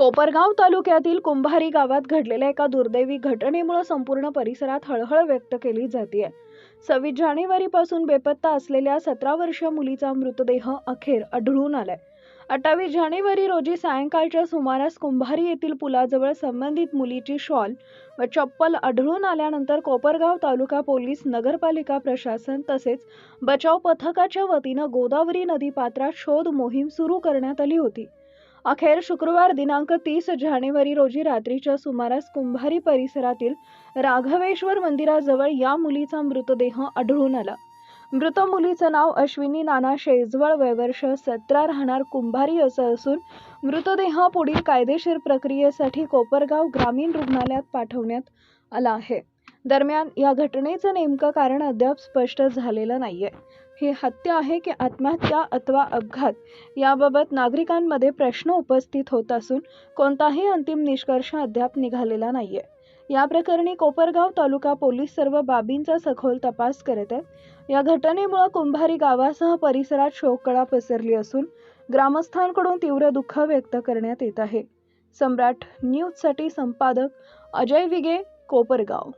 कोपरगाव तालुक्यातील कुंभारी गावात घडलेल्या एका दुर्दैवी घटनेमुळे संपूर्ण परिसरात हळहळ व्यक्त केली जाते। 26 जानेवारीपासून बेपत्ता असलेल्या 17 वर्षीय मुलीचा मृतदेह अखेर आढळून आलाय। 28 जानेवारी रोजी सायंकाळच्या सुमारास कुंभारी येथील पुलाजवळ संबंधित मुलीची शॉल व चप्पल आढळून आल्यानंतर कोपरगाव तालुका पोलीस, नगरपालिका प्रशासन तसेच बचाव पथकाच्या वतीने गोदावरी नदी पात्रात शोध मोहीम सुरू करण्यात आली होती। अखेर शुक्रवार दिनांक 30 जानेवारी रोजी रात्रीच्या सुमारास कुंभारी परिसरातील राघवेश्वर मंदिराजवळ या मुलीचा मृतदेह आढळून आला। मृत मुलीचं नाव अश्विनी नाना शेजवळ, वय वर्ष 17, राहणार कुंभारी असं असून मृतदेह पुढील कायदेशीर प्रक्रियेसाठी कोपरगाव ग्रामीण रुग्णालयात पाठवण्यात आला आहे। दरम्यान या घटनेचं नेमकं कारण अद्याप स्पष्ट झालेलं नाहीये। ही हत्या आहे की आत्महत्या अथवा अपघात याबाबत नागरिकांमध्ये प्रश्न उपस्थित होत असून कोणताही अंतिम निष्कर्ष अद्याप निघालेला नाहीये। या प्रकरणी कोपरगाव तालुका पोलीस सर्व बाबींचा सखोल तपास करत आहेत। या घटनेमुळे कुंभारी गावासह परिसरात शोककळा पसरली असून ग्रामस्थांकडून तीव्र दुःख व्यक्त करण्यात येत आहे। सम्राट न्यूजसाठी संपादक अजय विगे, कोपरगाव।